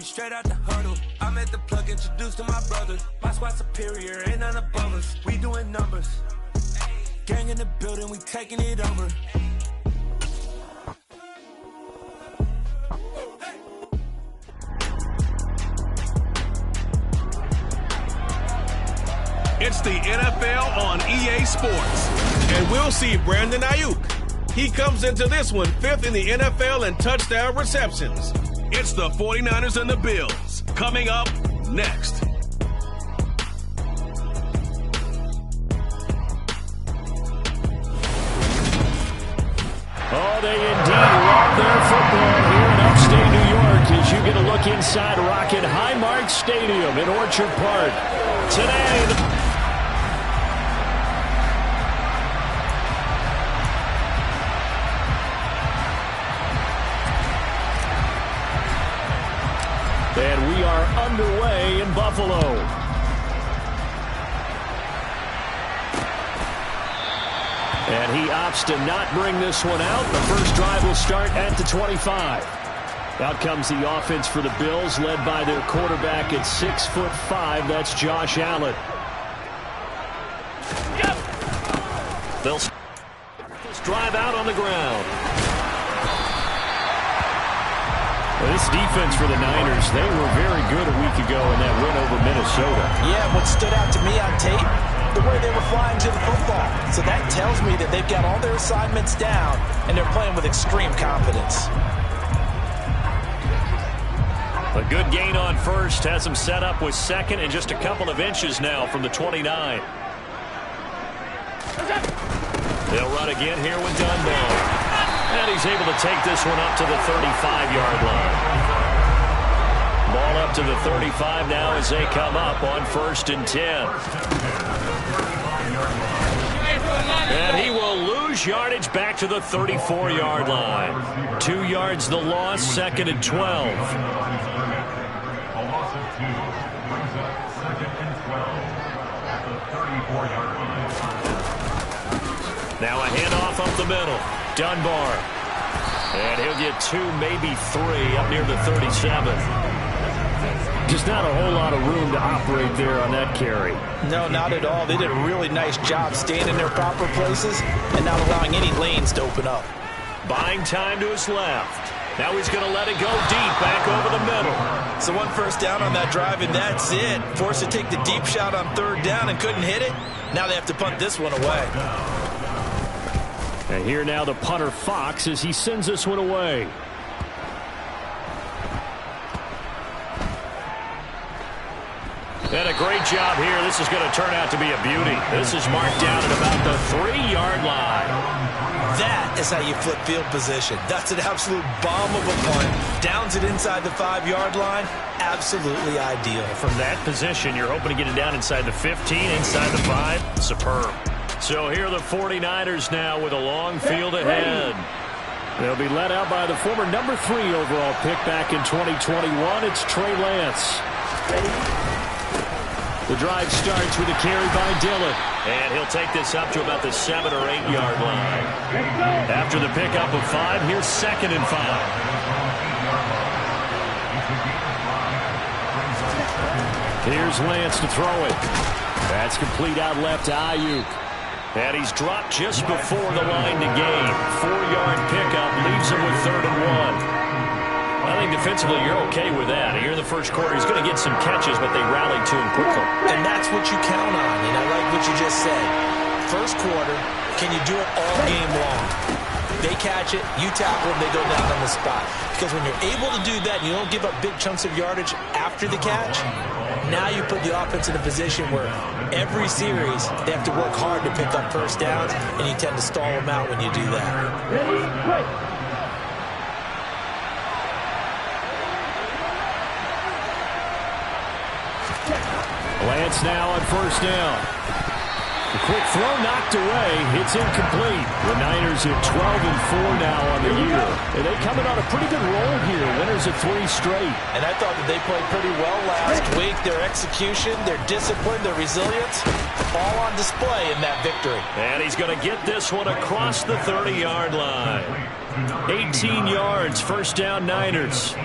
straight out the huddle. I'm at the plug, introduced to my brother. My squad superior, ain't none above us. We doing numbers. Gang in the building, we taking it over. It's the NFL on EA Sports. And we'll see Brandon Ayuk. He comes into this one 5th in the NFL in touchdown receptions. It's the 49ers and the Bills. Coming up next. Oh, they indeed love their football here in upstate New York as you get a look inside Rocket Highmark Stadium in Orchard Park. Today, and we are underway in Buffalo. And he opts to not bring this one out. The first drive will start at the 25. Out comes the offense for the Bills, led by their quarterback at 6'5". That's Josh Allen. They'll start this drive out on the ground. This defense for the Niners, they were very good a week ago in that win over Minnesota. Yeah, what stood out to me on tape, the way they were flying to the football. So that tells me that they've got all their assignments down, and they're playing with extreme confidence. A good gain on first has him set up with second and just a couple of inches now from the 29. They'll run again here with Dunbar. And he's able to take this one up to the 35-yard line. Ball up to the 35 now as they come up on 1st and 10. And he will lose yardage back to the 34-yard line. 2 yards the loss, 2nd and 12. Now a handoff up the middle. Dunbar. And he'll get 2, maybe 3 up near the 37. Just not a whole lot of room to operate there on that carry. No, not at all. They did a really nice job staying in their proper places and not allowing any lanes to open up. Buying time to his left. Now he's going to let it go deep back over the middle. So 1 first down on that drive, and that's it. Forced to take the deep shot on 3rd down and couldn't hit it. Now they have to punt this one away. And here now the punter Fox as he sends this one away. And a great job here. This is going to turn out to be a beauty. This is marked down at about the 3-yard line. That is how you flip field position. That's an absolute bomb of a punt. Downs it inside the 5-yard line. Absolutely ideal. From that position, you're hoping to get it down inside the 15, inside the 5. Superb. So here are the 49ers now with a long field ahead. They'll be led out by the former number 3 overall pick back in 2021. It's Trey Lance. The drive starts with a carry by Dillon. And he'll take this up to about the 7 or 8 yard line. After the pickup of 5, here's 2nd and 5. Here's Lance to throw it. That's complete out left to Ayuk. And he's dropped just before the line to gain. 4-yard pickup leaves him with 3rd and 1. I think defensively you're okay with that. Here in the first quarter, he's going to get some catches, but they rallied to him quickly. And that's what you count on, and I like what you just said. First quarter, can you do it all game long? They catch it, you tackle them, they go down on the spot. Because when you're able to do that, and you don't give up big chunks of yardage after the catch, now you put the offense in a position where every series they have to work hard to pick up first downs, and you tend to stall them out when you do that. Ready, play. Lance now on 1st down. The quick throw knocked away. It's incomplete. The Niners at 12-4 now on the year. And they coming on a pretty good roll here. Winners of 3 straight. And I thought that they played pretty well last week. Their execution, their discipline, their resilience, all on display in that victory. And he's going to get this one across the 30-yard line. 18 yards, 1st down Niners.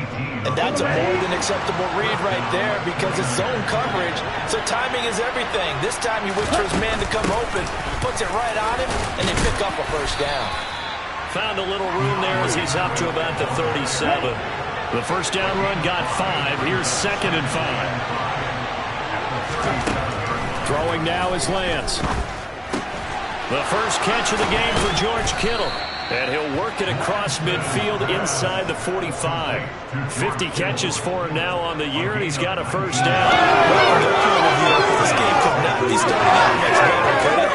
And that's a more than acceptable read right there because it's zone coverage, so timing is everything. This time he waits for his man to come open, puts it right on him, and they pick up a first down. Found a little room there as he's up to about the 37. The first down run got 5. Here's 2nd and 5. Throwing now is Lance. The first catch of the game for George Kittle. And he'll work it across midfield inside the 45. 50 catches for him now on the year, and he's got a first down. From their point of view, this game could not be starting out much better, could it?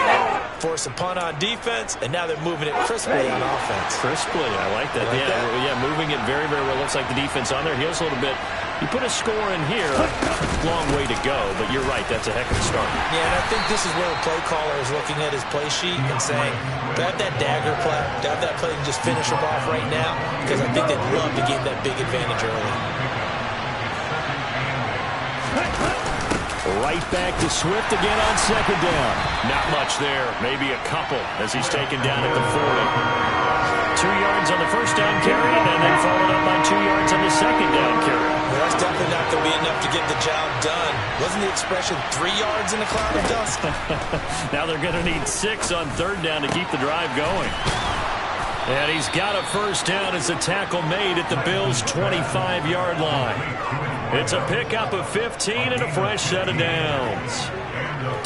Force a punt on defense, and now they're moving it crisply on offense. Crisply, I like that. Yeah, moving it very, very well. Looks like the defense on their heels a little bit. You put a score in here, long way to go, but you're right, that's a heck of a start. Yeah, and I think this is where the play caller is looking at his play sheet and saying, grab that dagger play, grab that play and just finish him off right now, because I think they'd love to gain that big advantage early. Right back to Swift again on 2nd down. Not much there, maybe a couple as he's taken down at the 40. 2 yards on the first down carry, and then followed up by 2 yards on the second down carry. Well, that's definitely not going to be enough to get the job done. Wasn't the expression 3 yards in a cloud of dust? Now they're going to need 6 on 3rd down to keep the drive going. And he's got a first down as a tackle made at the Bills' 25-yard line. It's a pickup of 15 and a fresh set of downs.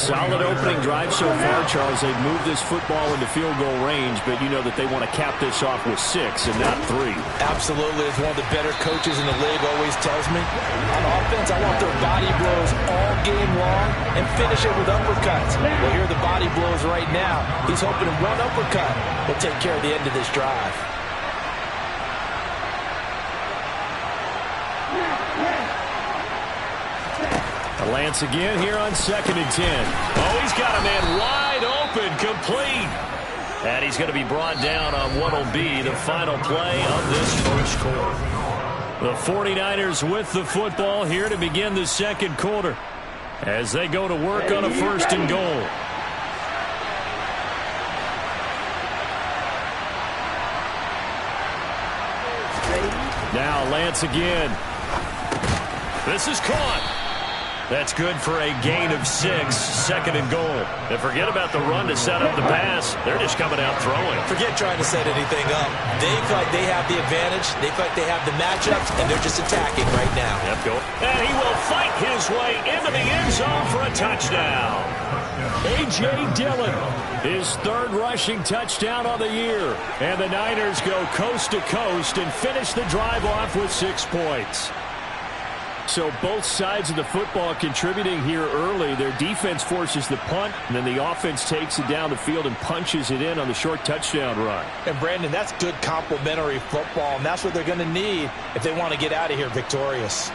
Solid opening drive so far, Charles. They've moved this football into field goal range, but you know that they want to cap this off with 6 and not 3. Absolutely. As one of the better coaches in the league always tells me, on offense, I want their body blows all game long and finish it with uppercuts. Well, here are the body blows right now. He's hoping one uppercut will take care of the end of this drive. Lance again here on 2nd and 10. Oh, he's got a man wide open, complete. And he's going to be brought down on what will be the final play of this first quarter. The 49ers with the football here to begin the second quarter as they go to work on a 1st and goal. Now Lance again. This is caught. That's good for a gain of 6, 2nd and goal. And forget about the run to set up the pass. They're just coming out throwing. Forget trying to set anything up. They feel like they have the advantage. They feel like they have the matchups, and they're just attacking right now. Yep, go. And he will fight his way into the end zone for a touchdown. A.J. Dillon, his 3rd rushing touchdown on the year. And the Niners go coast to coast and finish the drive off with 6 points. So both sides of the football contributing here early. Their defense forces the punt, and then the offense takes it down the field and punches it in on the short touchdown run. And, Brandon, that's good complementary football, and that's what they're going to need if they want to get out of here victorious.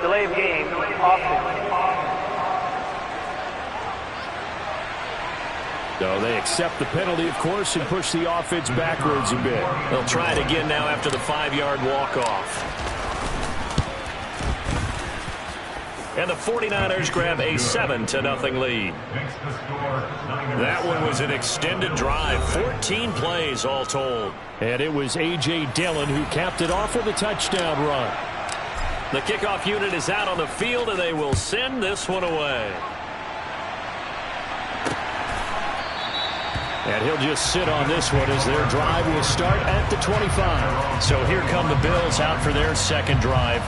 Delay of game, offense. So they accept the penalty, of course, and push the offense backwards a bit. They'll try it again now after the 5-yard walk-off. And the 49ers grab a 7-0 lead. That one was an extended drive, 14 plays all told. And it was A.J. Dillon who capped it off with a touchdown run. The kickoff unit is out on the field, and they will send this one away. And he'll just sit on this one as their drive will start at the 25. So here come the Bills out for their second drive.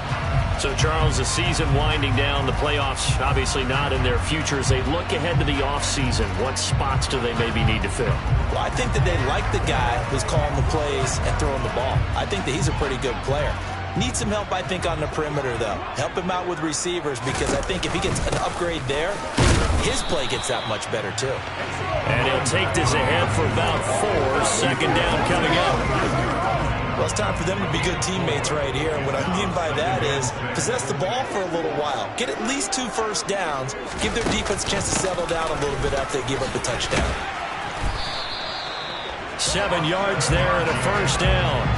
So, Charles, the season winding down, the playoffs obviously not in their future. As they look ahead to the offseason, what spots do they maybe need to fill? Well, I think that they like the guy who's calling the plays and throwing the ball. I think that he's a pretty good player. Needs some help, I think, on the perimeter, though. Help him out with receivers, because I think if he gets an upgrade there, his play gets that much better, too. And he'll take this ahead for about 4. Second down coming up. Well, it's time for them to be good teammates right here. And what I mean by that is possess the ball for a little while. Get at least 2 first downs. Give their defense a chance to settle down a little bit after they give up the touchdown. 7 yards there and a first down.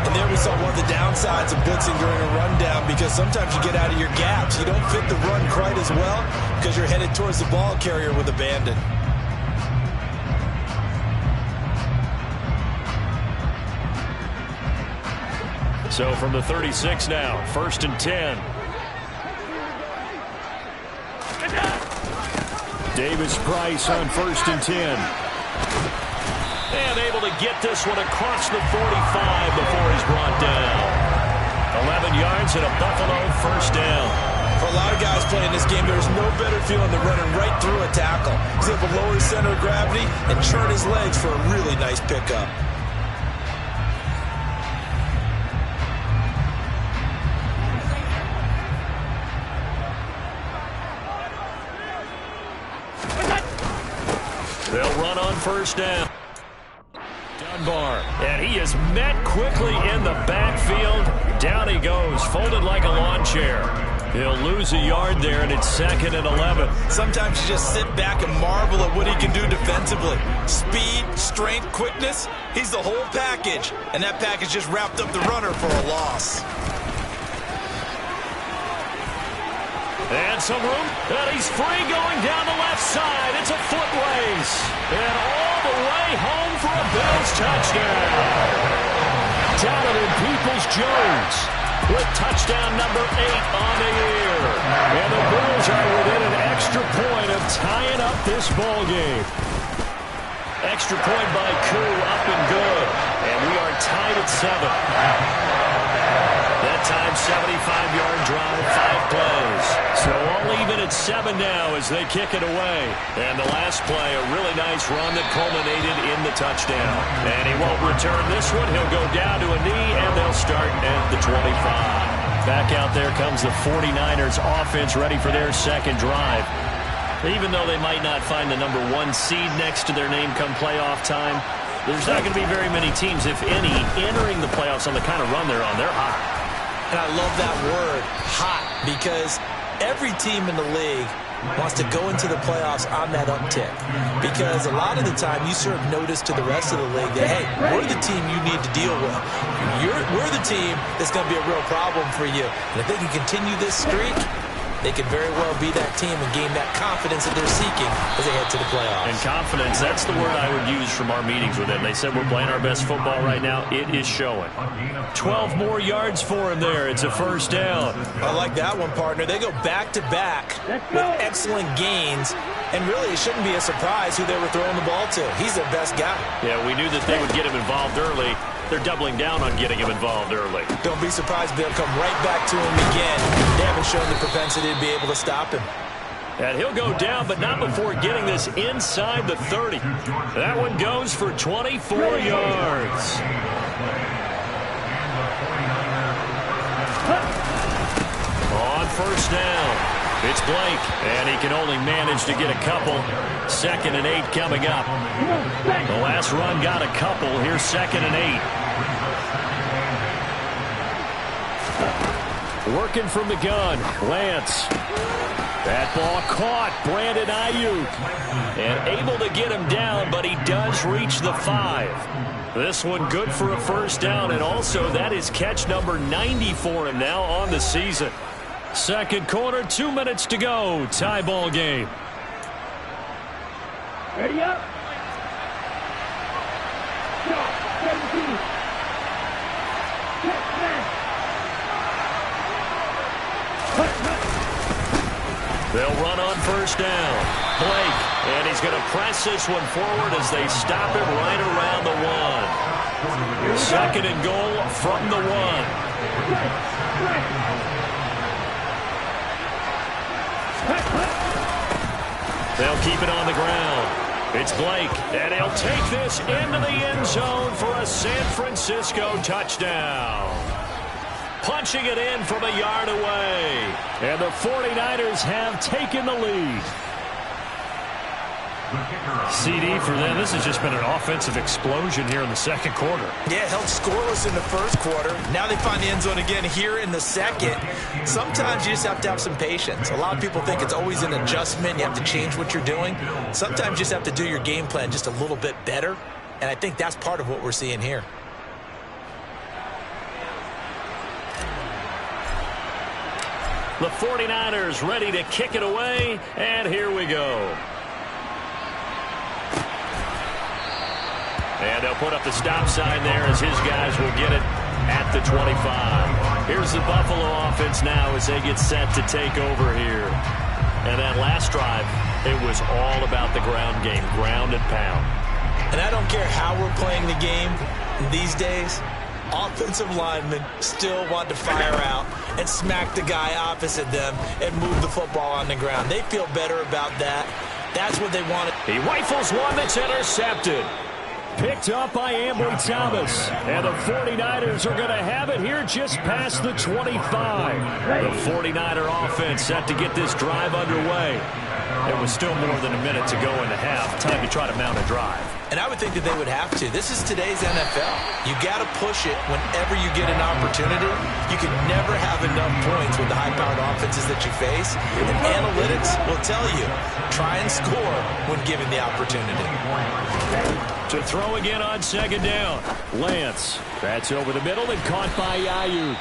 And there we saw one of the downsides of blitzing during a rundown, because sometimes you get out of your gaps. You don't fit the run quite as well because you're headed towards the ball carrier with abandon. So from the 36 now, 1st and 10. Davis-Price on 1st and 10. And able to get this one across the 45 before he's brought down. 11 yards and a Buffalo first down. For a lot of guys playing this game, there's no better feeling than running right through a tackle. He's able to lower his center of gravity and churn his legs for a really nice pickup. They'll run on first down. Dunbar, and he is met quickly in the backfield. Down he goes, folded like a lawn chair. He'll lose a yard there, and it's 2nd and 11. Sometimes you just sit back and marvel at what he can do defensively. Speed, strength, quickness, he's the whole package. And that package just wrapped up the runner for a loss. And some room, and he's free going down the left side. It's a foot race. And all the way home for a Bills touchdown. Donovan Peoples-Jones with touchdown number 8 on the year. And the Bills are within an extra point of tying up this ball game. Extra point by Koo, up and good. And we are tied at 7. That time, 75-yard drive, 5 plays. So all even at 7 now as they kick it away. And the last play, a really nice run that culminated in the touchdown. And he won't return this one. He'll go down to a knee, and they'll start at the 25. Back out there comes the 49ers offense, ready for their second drive. Even though they might not find the number 1 seed next to their name come playoff time, there's not going to be very many teams, if any, entering the playoffs on the kind of run they're on. They're hot. And I love that word, hot, because every team in the league wants to go into the playoffs on that uptick. Because a lot of the time you serve notice to the rest of the league that, hey, we're the team you need to deal with. We're the team that's going to be a real problem for you. And if they can continue this streak, they can very well be that team and gain that confidence that they're seeking as they head to the playoffs. And confidence, that's the word I would use from our meetings with them. They said we're playing our best football right now. It is showing. 12 more yards for him there. It's a first down. I like that one, partner. They go back-to-back with excellent gains. And really, it shouldn't be a surprise who they were throwing the ball to. He's their best guy. Yeah, we knew that they would get him involved early. They're doubling down on getting him involved early. Don't be surprised if they'll come right back to him again. They haven't shown the propensity to be able to stop him. And he'll go down, but not before getting this inside the 30. That one goes for 24 yards. On first down, it's Blake, and he can only manage to get a couple. 2nd and 8 coming up. The last run got a couple. Here's 2nd and 8. Working from the gun, Lance. That ball caught, Brandon Ayuk. And able to get him down, but he does reach the 5. This one good for a first down, and also that is catch number 90 for him now on the season. Second quarter, 2 minutes to go. Tie ball game. Ready up. Stop. 17. They'll run on first down. Blake, and he's going to press this one forward as they stop him right around the 1. 2nd and goal from the 1. keep it on the ground. It's Blake, and he'll take this into the end zone for a San Francisco touchdown. Punching it in from a yard away. And the 49ers have taken the lead. CD for them, this has just been an offensive explosion here in the second quarter. Yeah, held scoreless in the first quarter. Now they find the end zone again here in the second. Sometimes you just have to have some patience. A lot of people think it's always an adjustment. You have to change what you're doing. Sometimes you just have to do your game plan just a little bit better. And I think that's part of what we're seeing here. The 49ers ready to kick it away, and here we go. And they'll put up the stop sign there as his guys will get it at the 25. Here's the Buffalo offense now as they get set to take over here. And that last drive, it was all about the ground game, ground and pound. And I don't care how we're playing the game these days, offensive linemen still want to fire out and smack the guy opposite them and move the football on the ground. They feel better about that. That's what they wanted. He rifles one that's intercepted. Picked up by Ambry Thomas. And the 49ers are going to have it here just past the 25. The 49er offense set to get this drive underway. It was still more than a minute to go in the half. Time to try to mount a drive. And I would think that they would have to. This is today's NFL. You got to push it whenever you get an opportunity. You can never have enough points with the high-powered offenses that you face. And analytics will tell you, try and score when given the opportunity. To throw again on second down. Lance. That's over the middle and caught by Ayuk.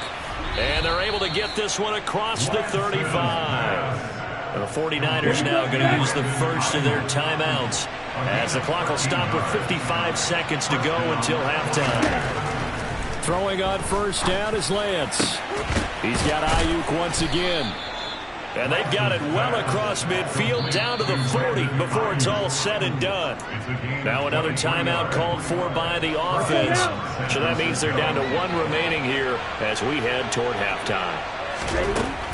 And they're able to get this one across the 35. The 49ers now going to use the first of their timeouts as the clock will stop with 55 seconds to go until halftime. Throwing on first down is Lance. He's got Ayuk once again. And they've got it well across midfield down to the 40 before it's all said and done. Now another timeout called for by the offense. So that means they're down to one remaining here as we head toward halftime.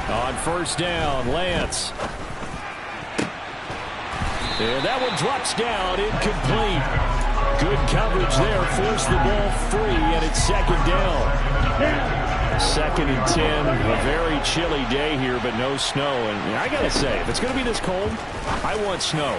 On first down, Lance. And that one drops down, incomplete. Good coverage there, forced the ball free, and it's second down. 2nd and 10, a very chilly day here, but no snow. And I got to say, if it's going to be this cold, I want snow.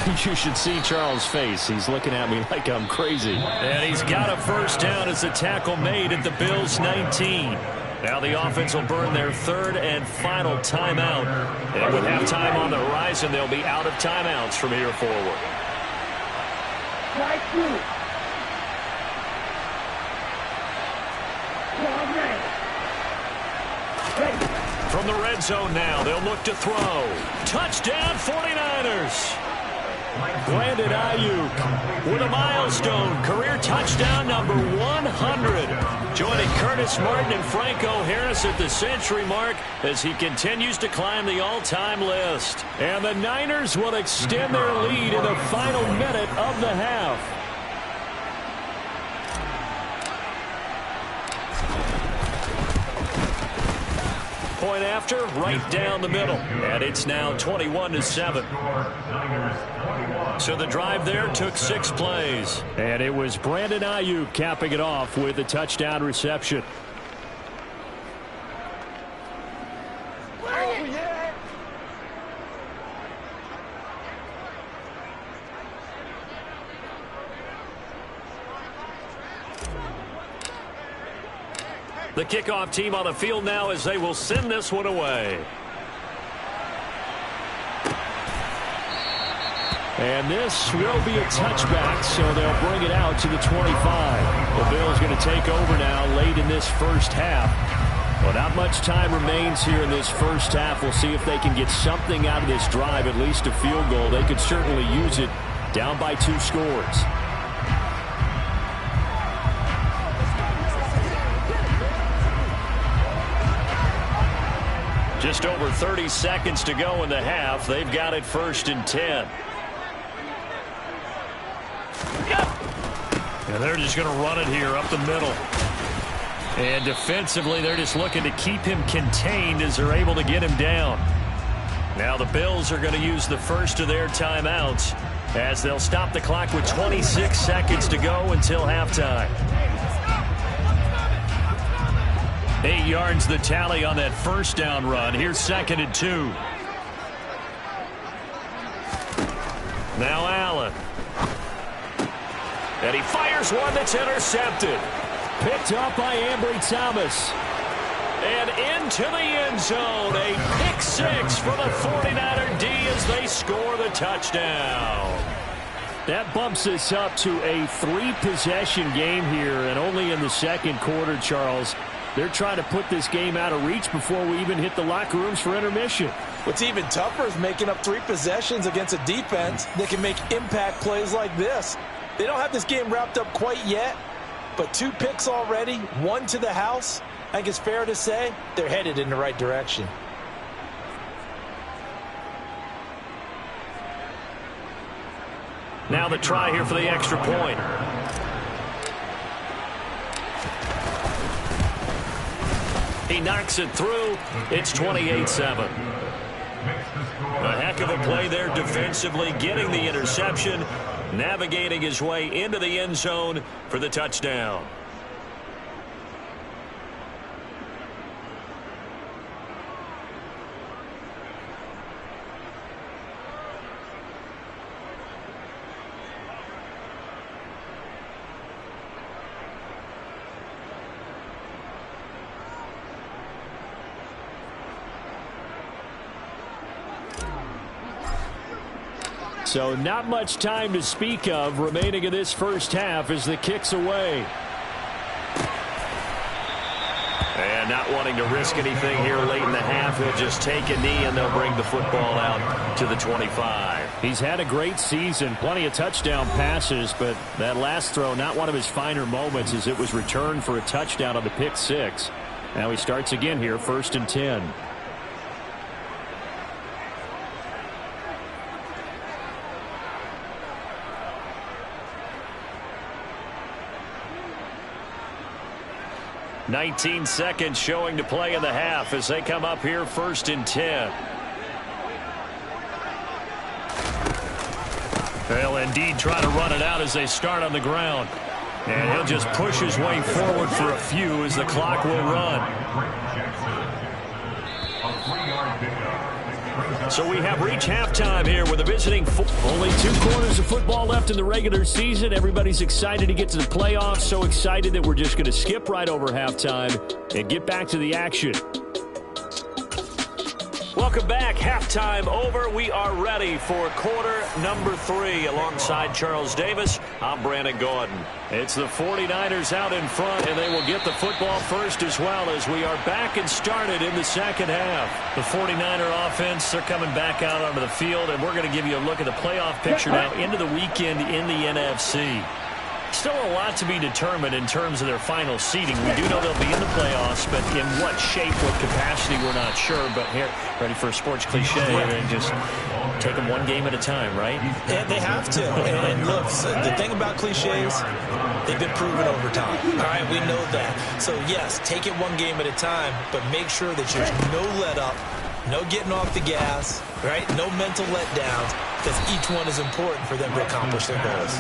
You should see Charles' face. He's looking at me like I'm crazy. And he's got a first down as the tackle made at the Bills' 19. Now the offense will burn their third and final timeout. And with halftime on the horizon, they'll be out of timeouts from here forward. From the red zone now, they'll look to throw. Touchdown 49ers. Brandon Ayuk with a milestone career touchdown number 100. Joining Curtis Martin and Franco Harris at the century mark as he continues to climb the all-time list. And the Niners will extend their lead in the final minute of the half. Point after, right down the middle. And it's now 21-7. So the drive there took 6 plays. And it was Brandon Ayuk capping it off with a touchdown reception. The kickoff team on the field now as they will send this one away. And this will be a touchback, so they'll bring it out to the 25. The Bills going to take over now late in this first half. Well, not much time remains here in this first half. We'll see if they can get something out of this drive, at least a field goal. They could certainly use it down by 2 scores. Just over 30 seconds to go in the half. They've got it 1st and 10. And they're just going to run it here up the middle. And defensively, they're just looking to keep him contained as they're able to get him down. Now the Bills are going to use the first of their timeouts as they'll stop the clock with 26 seconds to go until halftime. 8 yards the tally on that first down run. Here's 2nd and 2. Now Allen. And he fires one that's intercepted. Picked up by Ambry Thomas. And into the end zone. A pick 6 for the 49er D as they score the touchdown. That bumps us up to a 3-possession game here, and only in the second quarter, Charles. They're trying to put this game out of reach before we even hit the locker rooms for intermission. What's even tougher is making up 3 possessions against a defense that can make impact plays like this. They don't have this game wrapped up quite yet, but 2 picks already, 1 to the house. I think it's fair to say they're headed in the right direction. Now the try here for the extra point. He knocks it through. It's 28-7. A heck of a play there defensively, getting the interception, navigating his way into the end zone for the touchdown. So not much time to speak of remaining in this first half as the kick's away. And not wanting to risk anything here late in the half, he'll just take a knee and they'll bring the football out to the 25. He's had a great season, plenty of touchdown passes, but that last throw, not one of his finer moments as it was returned for a touchdown on the pick 6. Now he starts again here, 1st and 10. "19 seconds showing to play in the half as they come up here 1st and 10. They'll indeed try to run it out as they start on the ground. And he'll just push his way forward for a few as the clock will run. So we have reached halftime here with a visiting. Only 2 quarters of football left in the regular season. Everybody's excited to get to the playoffs. So excited that we're just going to skip right over halftime and get back to the action. Welcome back. Halftime over. We are ready for quarter number 3. Alongside Charles Davis, I'm Brandon Gordon. It's the 49ers out in front, and they will get the football first as well as we are back and started in the second half. The 49er offense, they're coming back out onto the field, and we're going to give you a look at the playoff picture now into the weekend in the NFC. Still a lot to be determined in terms of their final seeding. We do know they'll be in the playoffs, but in what shape, what capacity, we're not sure. But here, ready for a sports cliche, and just take them one game at a time, right? And they have to. And look, the thing about cliches, they've been proven over time. All right, we know that. So, yes, take it one game at a time, but make sure that there's no let-up, no getting off the gas, right? No mental letdowns, because each one is important for them to accomplish their goals.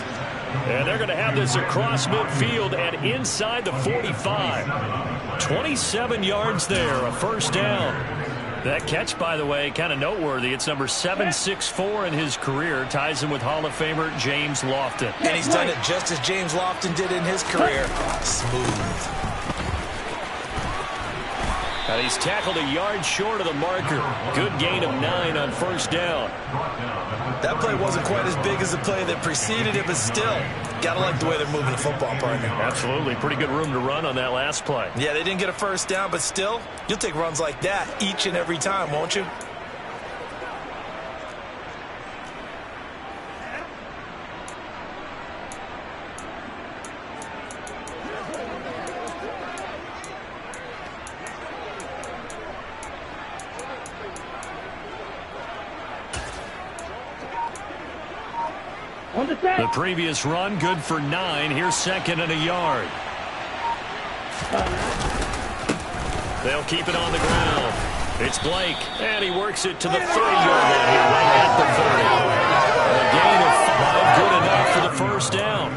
And they're going to have this across midfield and inside the 45. 27 yards there, a first down. That catch, by the way, kind of noteworthy. It's number 764 in his career. Ties him with Hall of Famer James Lofton. And he's done it just as James Lofton did in his career. Smooth. And he's tackled a yard short of the marker. Good gain of 9 on first down. That play wasn't quite as big as the play that preceded it, but still, gotta like the way they're moving the football, partner. Absolutely. Pretty good room to run on that last play. Yeah, they didn't get a first down, but still, you'll take runs like that each and every time, won't you? The previous run, good for 9. Here's 2nd and a yard. They'll keep it on the ground. It's Blake, and he works it to the 30-yard line here, right at the 30. A gain of 5, good enough for the first down.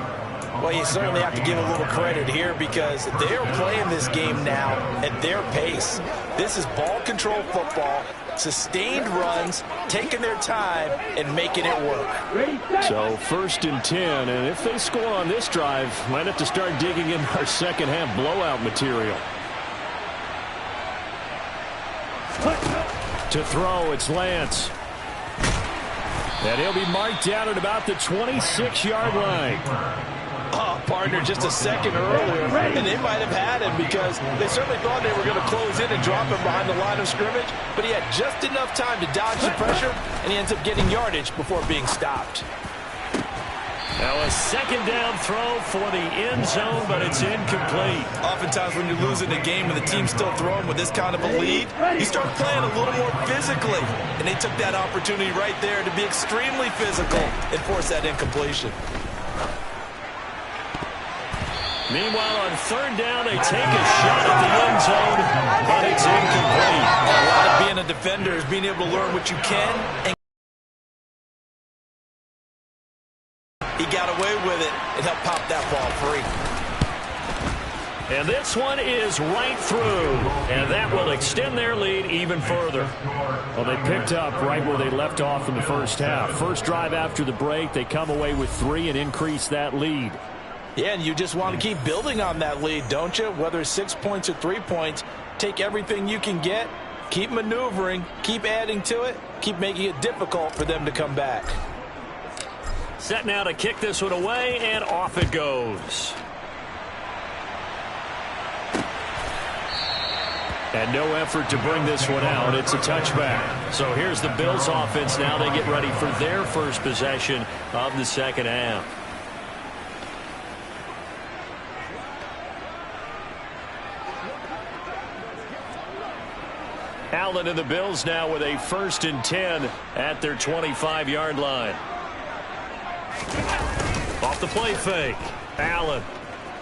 Well, you certainly have to give a little credit here because they're playing this game now at their pace. This is ball control football, sustained runs, taking their time, and making it work. So 1st and 10, and if they score on this drive, might have to start digging in our second half blowout material. To throw, it's Lance. And he'll be marked down at about the 26-yard line. Oh, partner, just a second earlier, and they might have had him because they certainly thought they were going to close in and drop him behind the line of scrimmage, but he had just enough time to dodge the pressure, and he ends up getting yardage before being stopped. Now a second down throw for the end zone, but it's incomplete. Oftentimes when you're losing a game and the team's still throwing with this kind of a lead, you start playing a little more physically. And they took that opportunity right there to be extremely physical and force that incompletion. Meanwhile, on 3rd down, they take a shot at the end zone, but it's incomplete. A lot of being a defender is being able to learn what you can and he got away with it and helped pop that ball free. And this one is right through, and that will extend their lead even further. Well, they picked up right where they left off in the first half. First drive after the break, they come away with 3 and increase that lead. Yeah, and you just want to keep building on that lead, don't you? Whether it's 6 points or 3 points, take everything you can get, keep maneuvering, keep adding to it, keep making it difficult for them to come back. Set now to kick this one away, and off it goes. And no effort to bring this one out. It's a touchback. So here's the Bills offense now. They get ready for their first possession of the second half. Allen and the Bills now with a 1st and 10 at their 25-yard line. Off the play fake. Allen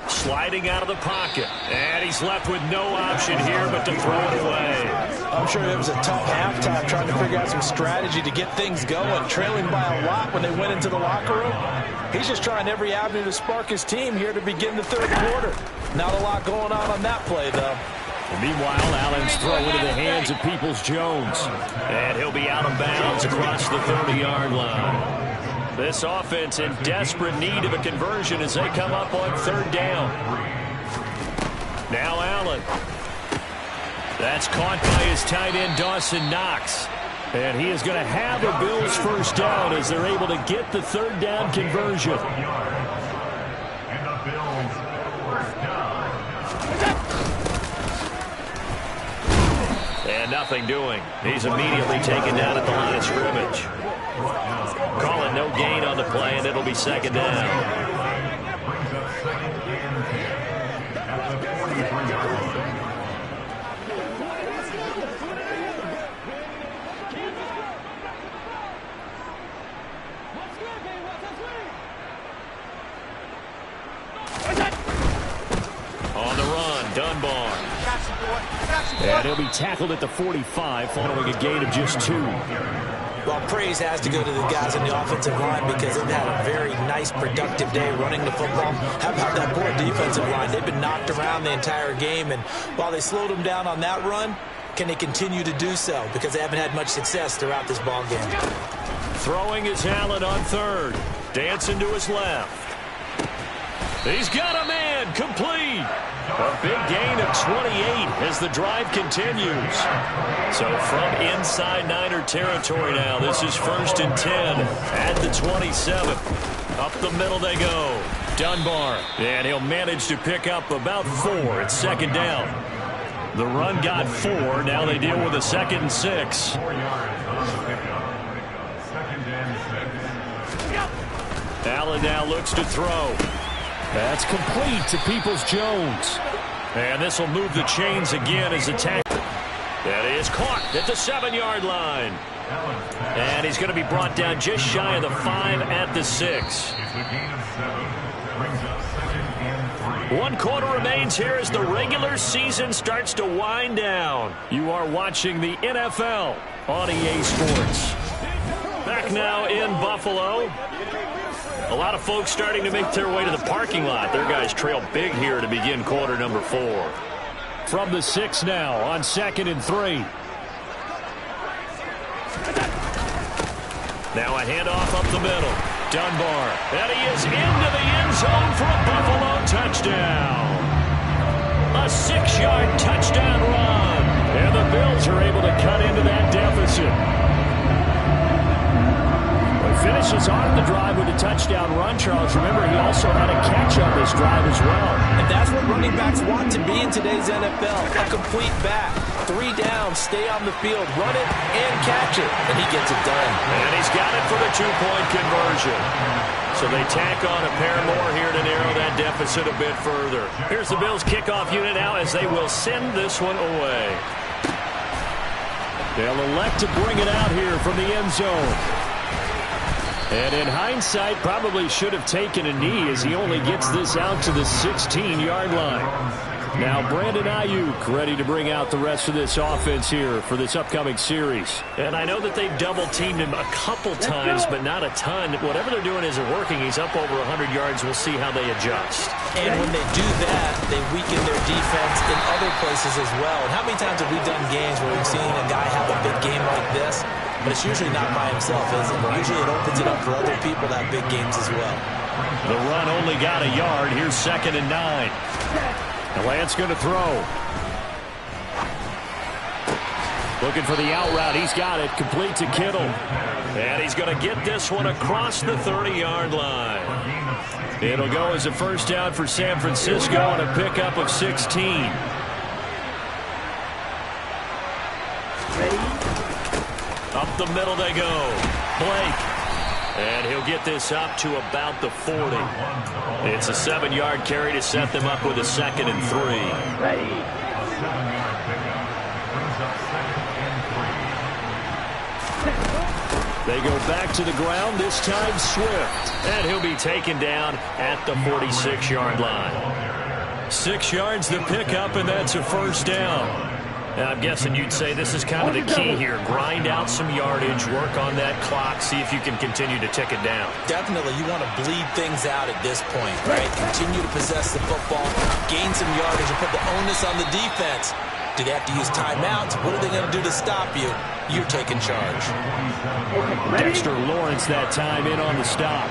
sliding out of the pocket. And he's left with no option here but to throw it away. I'm sure it was a tough halftime trying to figure out some strategy to get things going, trailing by a lot when they went into the locker room. He's just trying every avenue to spark his team here to begin the 3rd quarter. Not a lot going on that play, though. And meanwhile, Allen's throw into the hands of Peoples-Jones. And he'll be out of bounds across the 30-yard line. This offense in desperate need of a conversion as they come up on 3rd down. Now Allen. That's caught by his tight end, Dawson Knox. And he is going to have a Bills first down as they're able to get the 3rd down conversion. And nothing doing. He's immediately taken down at the line of scrimmage. Calling no gain on the play, and it'll be 2nd down. On the run, Dunbar. And he'll be tackled at the 45 following a gain of just 2. Well, praise has to go to the guys on the offensive line because they've had a very nice, productive day running the football. How about that poor defensive line? They've been knocked around the entire game, and while they slowed them down on that run, can they continue to do so? Because they haven't had much success throughout this ball game. Throwing is Allen on 3rd. Dancing to his left. He's got a man, complete. A big gain of 28 as the drive continues. So from inside Niner territory now, this is 1st and 10 at the 27. Up the middle they go. Dunbar, and he'll manage to pick up about 4 at 2nd down. The run got 4. Now they deal with a 2nd and 6. Allen now looks to throw. That's complete to Peoples-Jones. And this will move the chains again as attack. That is caught at the 7-yard line. And he's going to be brought down just shy of the 5 at the 6. 1 quarter remains here as the regular season starts to wind down. You are watching the NFL on EA Sports. Back now in Buffalo. A lot of folks starting to make their way to the parking lot. Their guys trail big here to begin quarter number 4. From the 6 now on 2nd and 3. Now a handoff up the middle. Dunbar. And he is into the end zone for a Buffalo touchdown. A 6-yard touchdown run. And the Bills are able to cut into that deficit. Finishes off the drive with a touchdown run, Charles. Remember, he also had a catch on this drive as well. And that's what running backs want to be in today's NFL. A complete back. 3 down, stay on the field, run it, and catch it. And he gets it done. And he's got it for the 2-point conversion. So they tack on a pair more here to narrow that deficit a bit further. Here's the Bills' kickoff unit now as they will send this one away. They'll elect to bring it out here from the end zone. And in hindsight, probably should have taken a knee as he only gets this out to the 16-yard line. Now Brandon Ayuk ready to bring out the rest of this offense here for this upcoming series. And I know that they've double-teamed him a couple times, but not a ton. Whatever they're doing isn't working. He's up over 100 yards. We'll see how they adjust. And when they do that, they weaken their defense in other places as well. And how many times have we done games where we've seen a guy have a big game like this? But it's usually not by himself, is it? Usually it opens it up for other people to have big games as well. The run only got a yard. Here's 2nd and 9. And Lance going to throw. Looking for the out route. He's got it. Complete to Kittle. And he's going to get this one across the 30-yard line. It'll go as a first down for San Francisco on a pickup of 16. Up the middle they go. Blake. And he'll get this up to about the 40. It's a 7-yard carry to set them up with a 2nd and 3. They go back to the ground, this time Swift. And he'll be taken down at the 46-yard line. 6 yards the pickup, and that's a first down. And I'm guessing you'd say this is kind of the key here. Grind out some yardage, work on that clock, see if you can continue to tick it down. Definitely, you want to bleed things out at this point, right? Continue to possess the football, gain some yardage, and put the onus on the defense. Do they have to use timeouts? What are they going to do to stop you? You're taking charge. Dexter Lawrence that time in on the stop.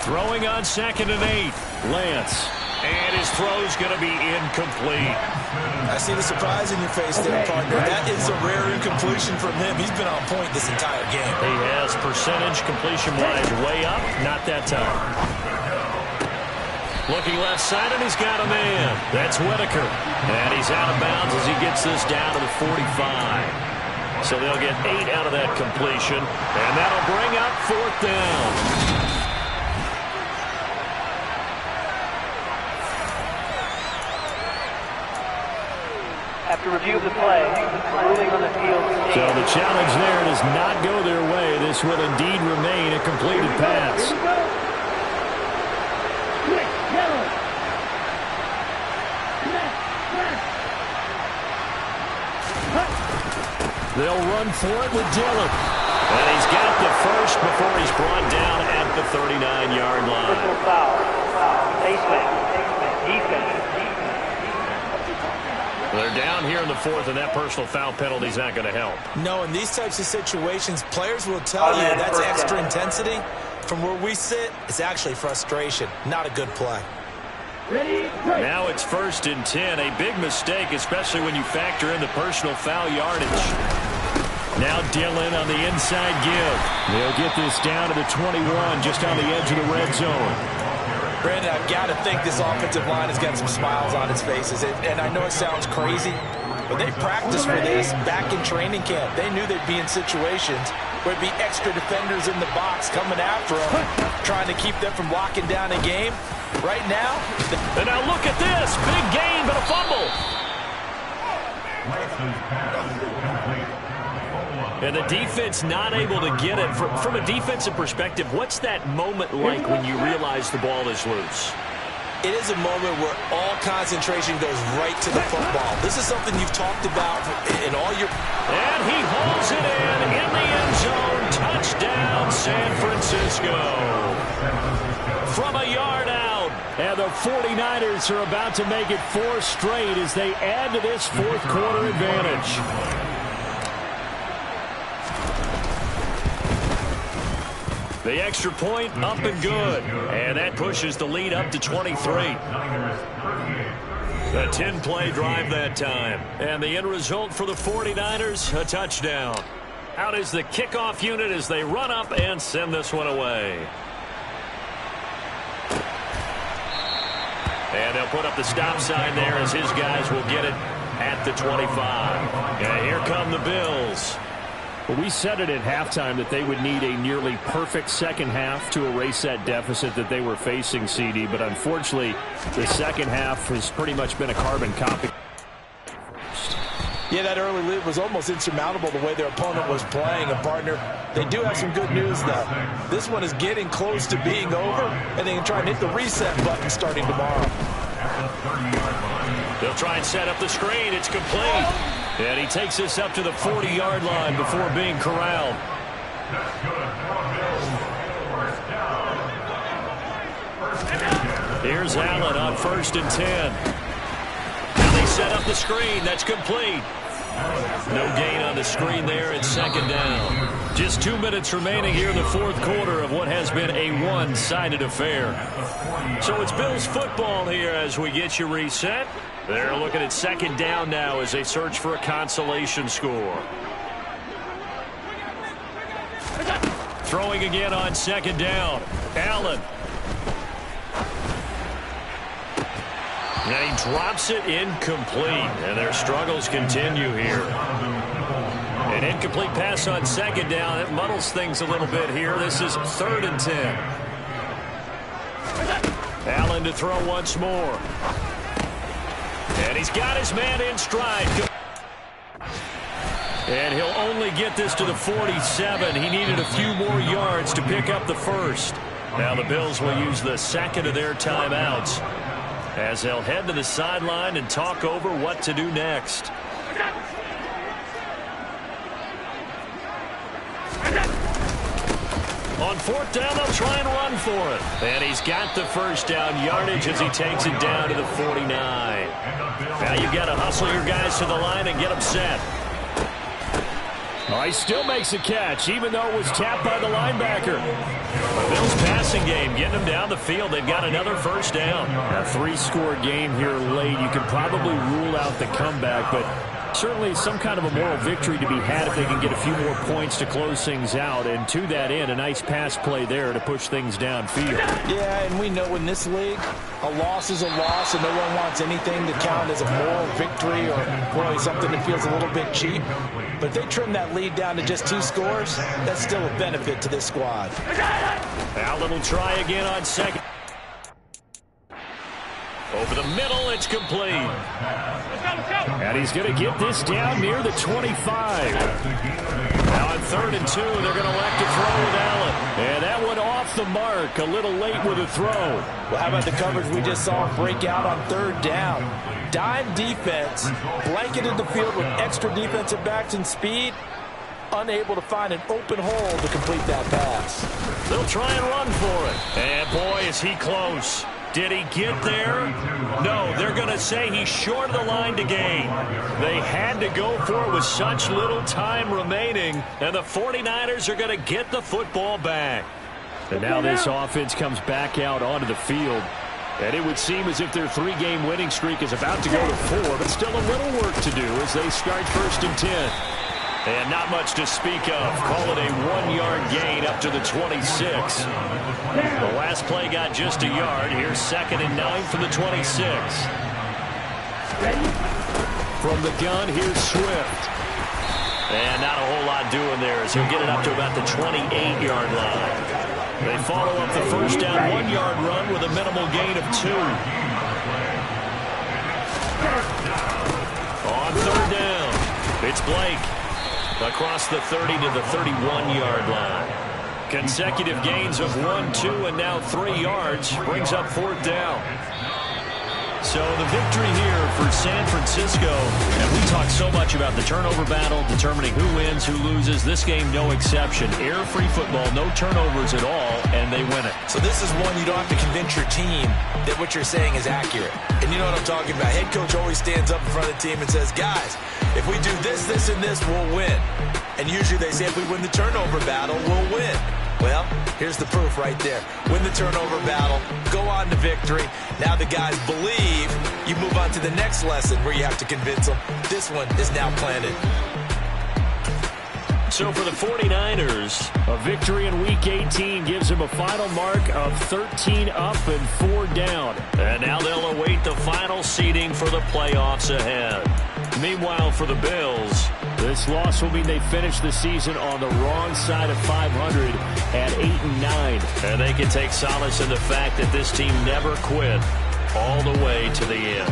Throwing on 2nd and 8. Lance. And his throw's going to be incomplete. I see the surprise in your face there, partner. That is a rare incompletion from him. He's been on point this entire game. He has percentage completion-wise way up. Not that time. Looking left side, and he's got a man. That's Whitaker. And he's out of bounds as he gets this down to the 45. So they'll get 8 out of that completion. And that'll bring up 4th down. After review of the play, ruling on the field. So the challenge there does not go their way. This will indeed remain a completed pass. They'll run for it with Dillon. And he's got the first before he's brought down at the 39-yard line. Personal foul. Defense. They're down here in the 4th, and that personal foul penalty is not going to help. No, in these types of situations, players will tell you that's extra intensity. From where we sit, it's actually frustration. Not a good play. Now it's 1st and 10. A big mistake, especially when you factor in the personal foul yardage. Now Dillon on the inside give. They'll get this down to the 21, just on the edge of the red zone. Brandon, I've got to think this offensive line has got some smiles on its faces. And I know it sounds crazy, but they practiced for this back in training camp. They knew they'd be in situations where there'd be extra defenders in the box coming after them, trying to keep them from locking down a game. Right now. And now look at this. Big gain, but a fumble. And the defense not able to get it. From a defensive perspective, what's that moment like when you realize the ball is loose? It is a moment where all concentration goes right to the football. This is something you've talked about in all your... And he hauls it in the end zone. Touchdown, San Francisco. From a yard out. And the 49ers are about to make it 4 straight as they add to this fourth quarter advantage. The extra point up and good. And that pushes the lead up to 23. A 10-play drive that time. And the end result for the 49ers, a touchdown. Out is the kickoff unit as they run up and send this one away. And they'll put up the stop sign there as his guys will get it at the 25. And here come the Bills. Well, we said it at halftime that they would need a nearly perfect second half to erase that deficit that they were facing, CD. But unfortunately, the second half has pretty much been a carbon copy. Yeah, that early lead was almost insurmountable the way their opponent was playing. And, partner, they do have some good news, though. This one is getting close to being over, and they can try and hit the reset button starting tomorrow. They'll try and set up the screen. It's complete. And he takes this up to the 40-yard line before being corralled. Here's Allen on 1st and 10. And they set up the screen. That's complete. No gain on the screen there at 2nd down. Just 2 minutes remaining here in the fourth quarter of what has been a one-sided affair. So it's Bills football here as we get you reset. They're looking at 2nd down now as they search for a consolation score. Throwing again on 2nd down. Allen. And he drops it incomplete. And their struggles continue here. An incomplete pass on 2nd down. It muddles things a little bit here. This is 3rd and 10. Allen to throw once more. And he's got his man in stride. And he'll only get this to the 47. He needed a few more yards to pick up the first. Now the Bills will use the second of their timeouts as they'll head to the sideline and talk over what to do next. On 4th down, they'll try and run for it. And he's got the first down yardage as he takes it down to the 49. Now you've got to hustle your guys to the line and get them set. Oh, he still makes a catch, even though it was tapped by the linebacker. The Bills passing game, getting them down the field. They've got another first down. A 3-score game here late. You can probably rule out the comeback, but certainly some kind of a moral victory to be had if they can get a few more points to close things out. And to that end, a nice pass play there to push things downfield. Yeah, and we know in this league, a loss is a loss, and no one wants anything to count as a moral victory or boy, something that feels a little bit cheap. But if they trim that lead down to just 2 scores, that's still a benefit to this squad. Allen will try again on 2nd. Over the middle, it's complete. And he's going to get this down near the 25. Now on 3rd and 2, they're going to elect to throw with Allen. And that one off the mark, a little late with a throw. Well, how about the coverage we just saw break out on 3rd down? Dime defense, blanketed the field with extra defensive backs and speed, unable to find an open hole to complete that pass. They'll try and run for it. And boy, is he close. Did he get there? No, they're going to say he's short of the line to gain. They had to go for it with such little time remaining, and the 49ers are going to get the football back. And now this offense comes back out onto the field. And it would seem as if their 3-game winning streak is about to go to 4, but still a little work to do as they start 1st and 10. And not much to speak of. Call it a 1-yard gain up to the 26. The last play got just a yard. Here's 2nd and 9 from the 26. From the gun, here's Swift. And not a whole lot doing there as he'll get it up to about the 28-yard line. They follow up the first down 1-yard run with a minimal gain of 2. On 3rd down, it's Blake. across the 30 to the 31-yard line. Consecutive gains of 1, 2, and now 3 yards brings up 4th down. So the victory here for San Francisco. And we talk so much about the turnover battle, determining who wins, who loses. This game, no exception. Air-free football, no turnovers at all, and they win it. So this is one you don't have to convince your team that what you're saying is accurate. And you know what I'm talking about. Head coach always stands up in front of the team and says, guys, if we do this, this, and this, we'll win. And usually they say if we win the turnover battle, we'll win. Well, here's the proof right there. Win the turnover battle, go on to victory. Now the guys believe. You move on to the next lesson where you have to convince them. This one is now planted. So for the 49ers, a victory in Week 18 gives them a final mark of 13 up and 4 down. And now they'll await the final seeding for the playoffs ahead. Meanwhile, for the Bills, this loss will mean they finish the season on the wrong side of 500 at 8-9. And they can take solace in the fact that this team never quit all the way to the end.